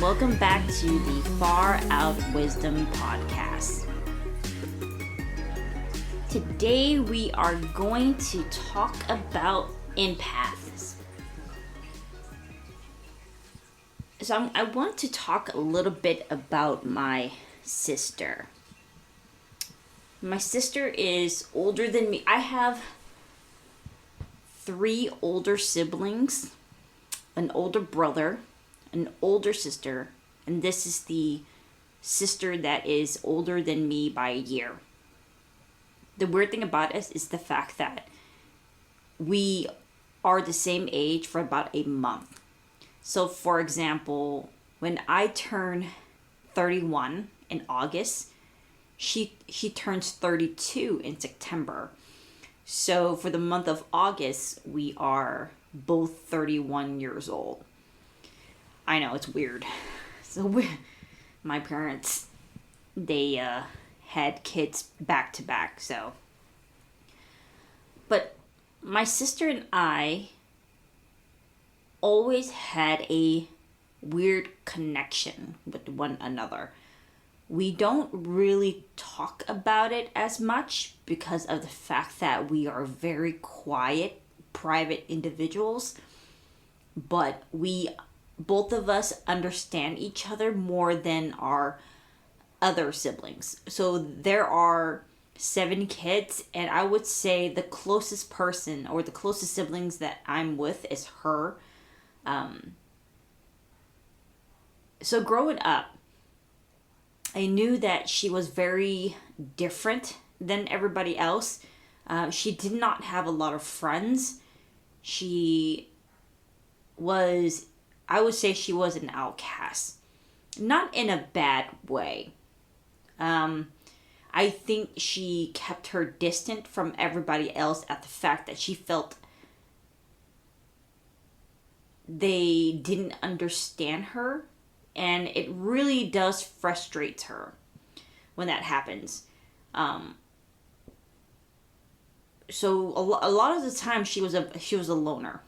Welcome back to the Far Out Wisdom Podcast. Today we are going to talk about empaths. So I want to talk a little bit about my sister. My sister is older than me. I have 3 older siblings, an older brother, an older sister, and this is the sister that is older than me by a year. The weird thing about us is the fact that we are the same age for about a month. So for example, when I turn 31 in August, she turns 32 in September. So for the month of August, we are both 31 years old. I know, it's weird. So my parents, they had kids back to back, so. But my sister and I always had a weird connection with one another. We don't really talk about it as much because of the fact that we are very quiet, private individuals, but both of us understand each other more than our other siblings. So there are 7 kids, and I would say the closest person or the closest siblings that I'm with is her. So growing up, I knew that she was very different than everybody else. She did not have a lot of friends. I would say she was an outcast. Not in a bad way. I think she kept her distant from everybody else at the fact that she felt they didn't understand her. And it really does frustrate her when that happens. So a lot of the time she was a loner.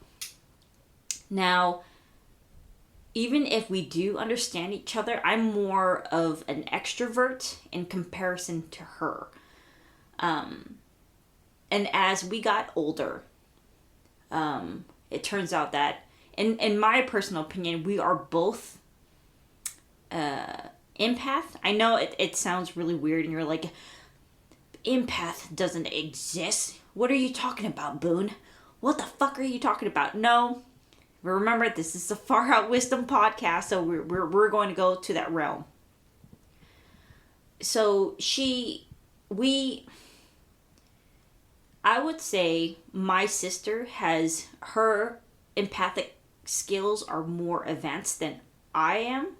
Now, even if we do understand each other, I'm more of an extrovert in comparison to her. And as we got older, it turns out that, in my personal opinion, we are both empath. I know it sounds really weird, and you're like, empath doesn't exist. What are you talking about, Boone? What the fuck are you talking about? No. Remember, this is the Far Out Wisdom Podcast, so we're going to go to that realm. So I would say my sister has, her empathic skills are more advanced than I am.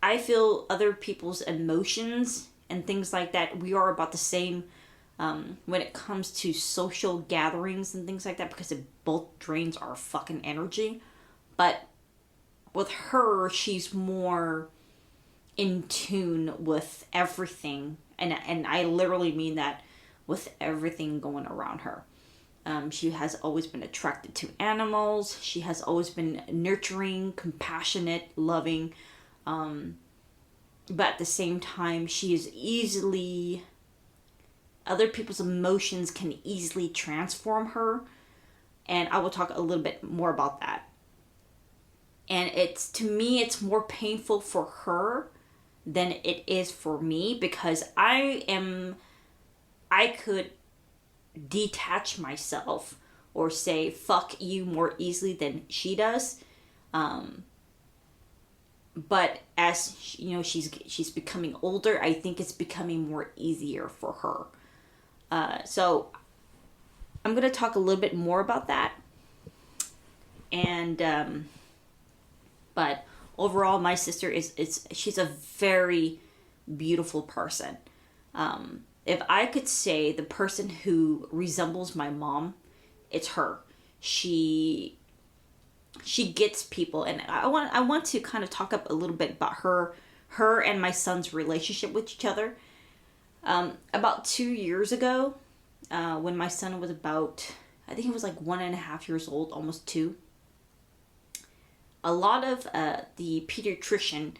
I feel other people's emotions and things like that. We are about the same when it comes to social gatherings and things like that, because it both drains our fucking energy. But with her, she's more in tune with everything, and I literally mean that, with everything going around her. She has always been attracted to animals. She has always been nurturing, compassionate, loving. But at the same time, she is other people's emotions can easily transform her. And I will talk a little bit more about that. And to me, it's more painful for her than it is for me, because I could detach myself or say fuck you more easily than she does. But as she's becoming older, I think it's becoming more easier for her. So I'm going to talk a little bit more about that. And but overall, my sister she's a very beautiful person. If I could say the person who resembles my mom, it's her. She gets people, and I want to kind of talk up a little bit about her and my son's relationship with each other. About 2 years ago, when my son was about, I think he was like 1.5 years old, almost 2. A lot of the pediatrician,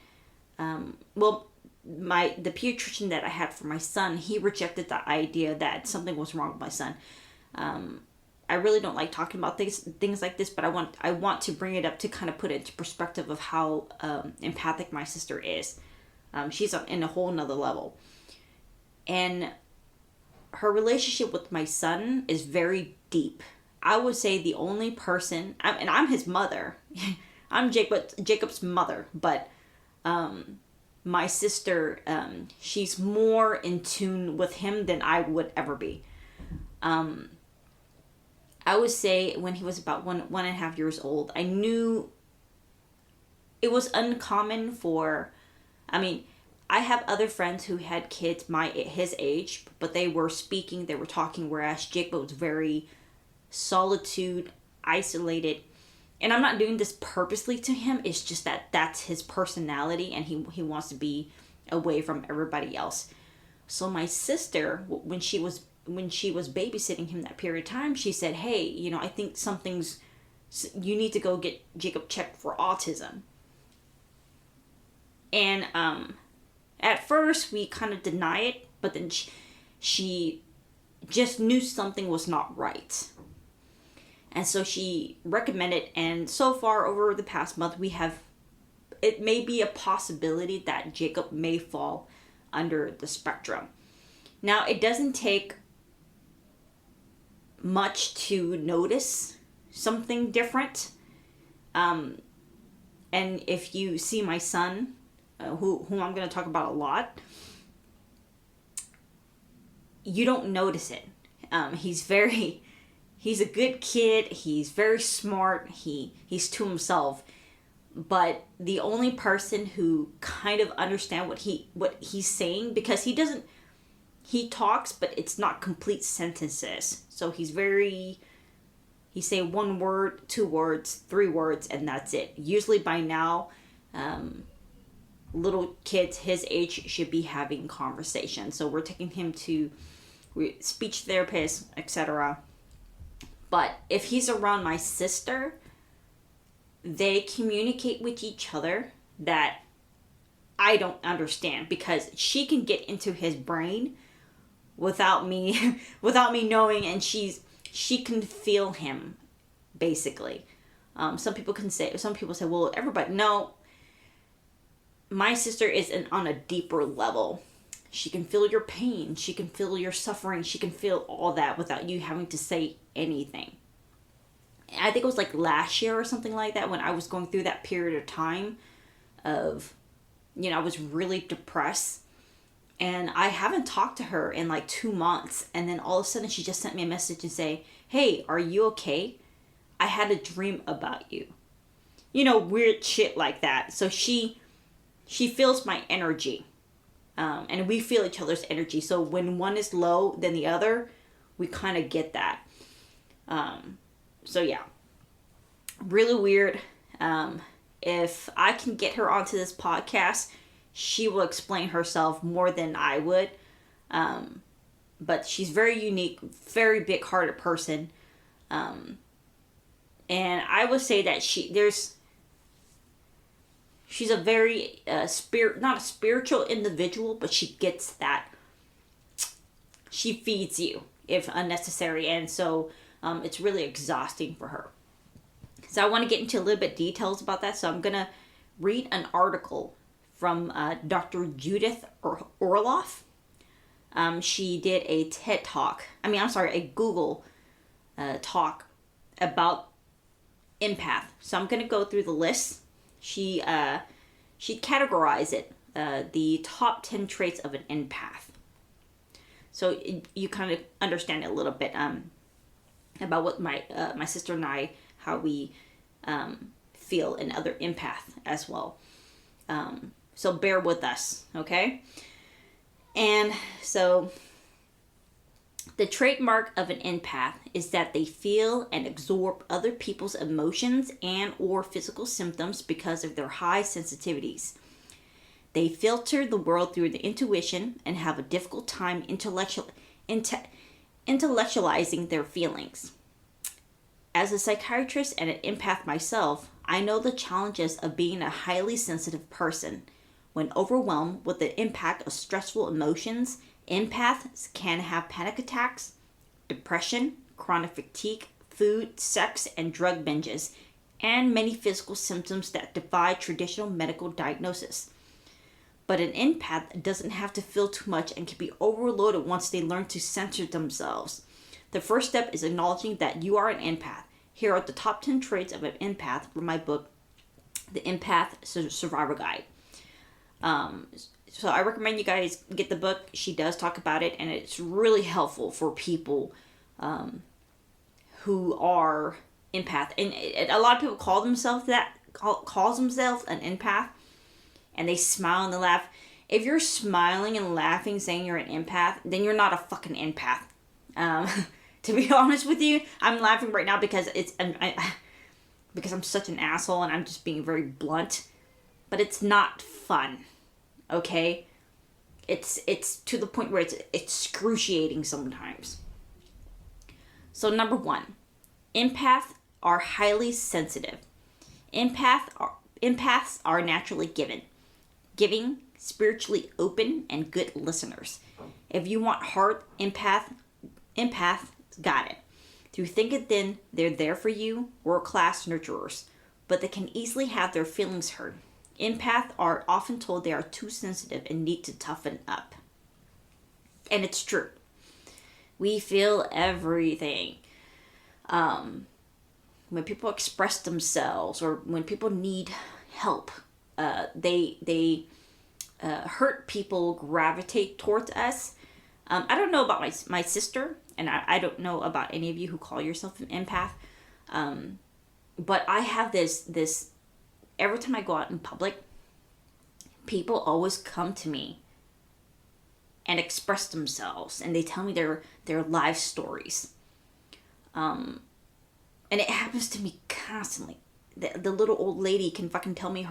the pediatrician that I had for my son, he rejected the idea that something was wrong with my son. I really don't like talking about things like this, but I want to bring it up to kind of put it into perspective of how empathic my sister is. She's in a whole nother level. And her relationship with my son is very deep. I would say the only person, and I'm his mother. I'm Jacob's mother, but my sister, she's more in tune with him than I would ever be. I would say when he was about 1.5 years old, I knew it was uncommon for, I have other friends who had kids his age, but they were talking, whereas Jacob was very solitude, isolated. And I'm not doing this purposely to him. It's just that's his personality, and he wants to be away from everybody else. So my sister, when she was babysitting him that period of time, she said, hey, I think you need to go get Jacob checked for autism. And at first we kind of deny it, but then she just knew something was not right. And so she recommended, and so far over the past month, it may be a possibility that Jacob may fall under the spectrum. Now, it doesn't take much to notice something different. And if you see my son, who I'm going to talk about a lot, you don't notice it. He's a good kid. He's very smart. He's to himself. But the only person who kind of understand what he's saying, because he talks, but it's not complete sentences. So he say 1 word, 2 words, 3 words, and that's it. Usually by now, little kids his age should be having conversations. So we're taking him to speech therapists, etc. But if he's around my sister, they communicate with each other that I don't understand, because she can get into his brain without me knowing, and she can feel him, basically. Some people say, well, everybody. No, my sister is on a deeper level. She can feel your pain. She can feel your suffering. She can feel all that without you having to say anything. I think it was like last year or something like that, when I was going through that period of time of, I was really depressed. And I haven't talked to her in like 2 months. And then all of a sudden she just sent me a message and say, hey, are you okay? I had a dream about you. Weird shit like that. So she feels my energy. And we feel each other's energy. So when one is low than the other, we kind of get that. So yeah, really weird. If I can get her onto this podcast, she will explain herself more than I would. But she's very unique, very big-hearted person. And I would say that she's a very not a spiritual individual, but she gets that. She feeds you if unnecessary. And so It's really exhausting for her. So I want to get into a little bit details about that. So I'm going to read an article from Dr. Judith Orloff. She did a a Google talk about empath. So I'm going to go through the list. She categorized it, the top 10 traits of an empath. So you kind of understand a little bit about what my sister and I, how we feel, and other empath as well. So bear with us, okay? And so the trademark of an empath is that they feel and absorb other people's emotions and or physical symptoms because of their high sensitivities. They filter the world through the intuition and have a difficult time intellectualizing their feelings. As a psychiatrist and an empath myself, I know the challenges of being a highly sensitive person. When overwhelmed with the impact of stressful emotions, empaths can have panic attacks, depression, chronic fatigue, food, sex, and drug binges, and many physical symptoms that defy traditional medical diagnosis. But an empath doesn't have to feel too much and can be overloaded once they learn to censor themselves. The first step is acknowledging that you are an empath. Here are the top 10 traits of an empath from my book, The Empath Survivor Guide. So I recommend you guys get the book. She does talk about it, and it's really helpful for people who are empath. And a lot of people call themselves an empath, and they smile and they laugh. If you're smiling and laughing saying you're an empath, then you're not a fucking empath. To be honest with you, I'm laughing right now because because I'm such an asshole and I'm just being very blunt. But it's not fun. Okay? It's to the point where it's excruciating sometimes. So number 1, empaths are highly sensitive. Empaths are naturally giving, spiritually open, and good listeners. If you want heart, empaths got it. Through thick and thin, they're there for you, world-class nurturers, but they can easily have their feelings hurt. Empaths are often told they are too sensitive and need to toughen up. And it's true. We feel everything. When people express themselves or when people need help, they hurt people gravitate towards us. I don't know about my sister, and I don't know about any of you who call yourself an empath. But I have this every time I go out in public, people always come to me and express themselves, and they tell me their life stories. And it happens to me constantly. The little old lady can fucking tell me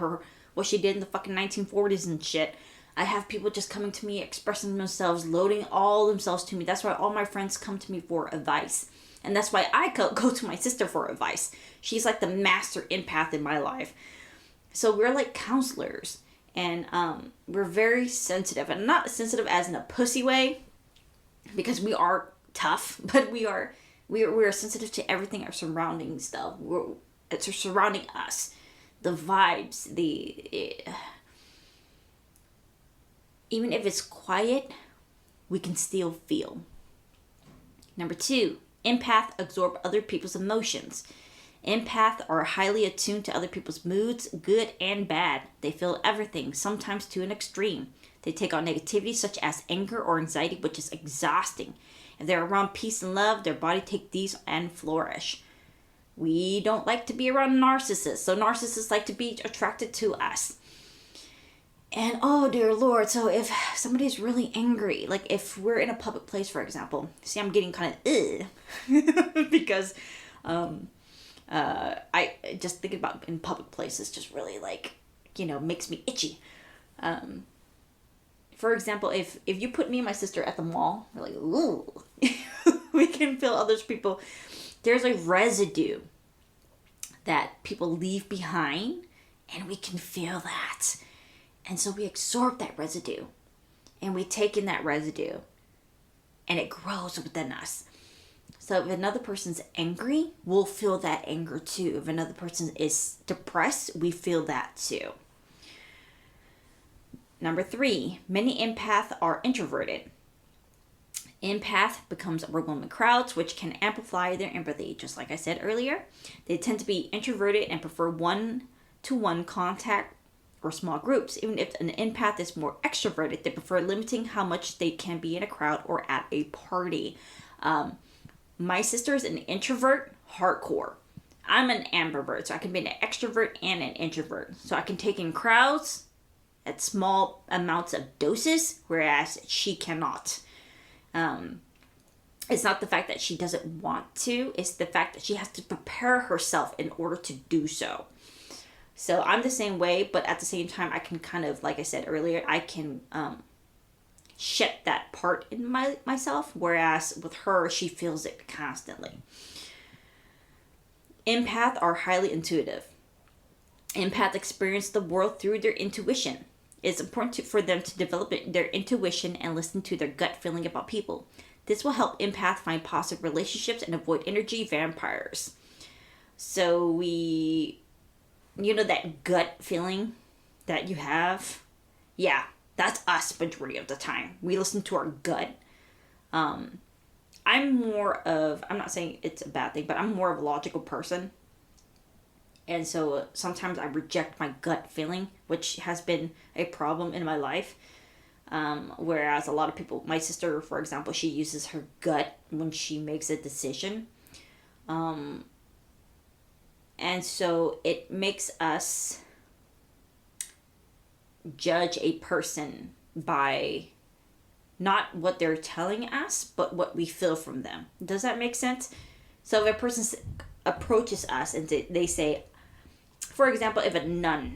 what she did in the fucking 1940s and shit. I have people just coming to me, expressing themselves, loading all themselves to me. That's why all my friends come to me for advice. And that's why I go to my sister for advice. She's like the master empath in my life. So we're like counselors. And we're very sensitive. And not sensitive as in a pussy way, because we are tough. But we are sensitive to everything, our surrounding stuff. It's surrounding us. The vibes, even if it's quiet, we can still feel. Number 2, empaths absorb other people's emotions. Empaths are highly attuned to other people's moods, good and bad. They feel everything, sometimes to an extreme. They take on negativity such as anger or anxiety, which is exhausting. If they're around peace and love, their body takes these and flourish. We don't like to be around narcissists, so narcissists like to be attracted to us. And oh dear Lord, so if somebody's really angry, like if we're in a public place, for example, see, I'm getting kind of because I just think about in public places just really makes me itchy. For example, if you put me and my sister at the mall, we're like, ooh, we can feel other people. There's a residue that people leave behind, and we can feel that. And so we absorb that residue, and we take in that residue, and it grows within us. So if another person's angry, we'll feel that anger too. If another person is depressed, we feel that too. Number 3, many empaths are introverted. Empath becomes overwhelmed in crowds, which can amplify their empathy. Just like I said earlier, they tend to be introverted and prefer one-to-one contact or small groups. Even if an empath is more extroverted, they prefer limiting how much they can be in a crowd or at a party. My sister is an introvert, hardcore. I'm an ambivert, so I can be an extrovert and an introvert. So I can take in crowds at small amounts of doses, whereas she cannot. It's not the fact that she doesn't want to, it's the fact that she has to prepare herself in order to do so. So I'm the same way, but at the same time, I can kind of, like I said earlier, I can shut that part in myself, whereas with her, she feels it constantly. Empaths are highly intuitive. Empaths experience the world through their intuition. It's important for them to develop their intuition and listen to their gut feeling about people. This will help empaths find positive relationships and avoid energy vampires. So that gut feeling that you have? Yeah, that's us majority of the time. We listen to our gut. I'm not saying it's a bad thing, but I'm more of a logical person. And so sometimes I reject my gut feeling, which has been a problem in my life. Whereas a lot of people, my sister, for example, she uses her gut when she makes a decision. And so it makes us judge a person by not what they're telling us, but what we feel from them. Does that make sense? So if a person approaches us and they say, for example, if a nun,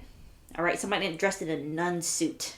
all right, somebody dressed in a nun suit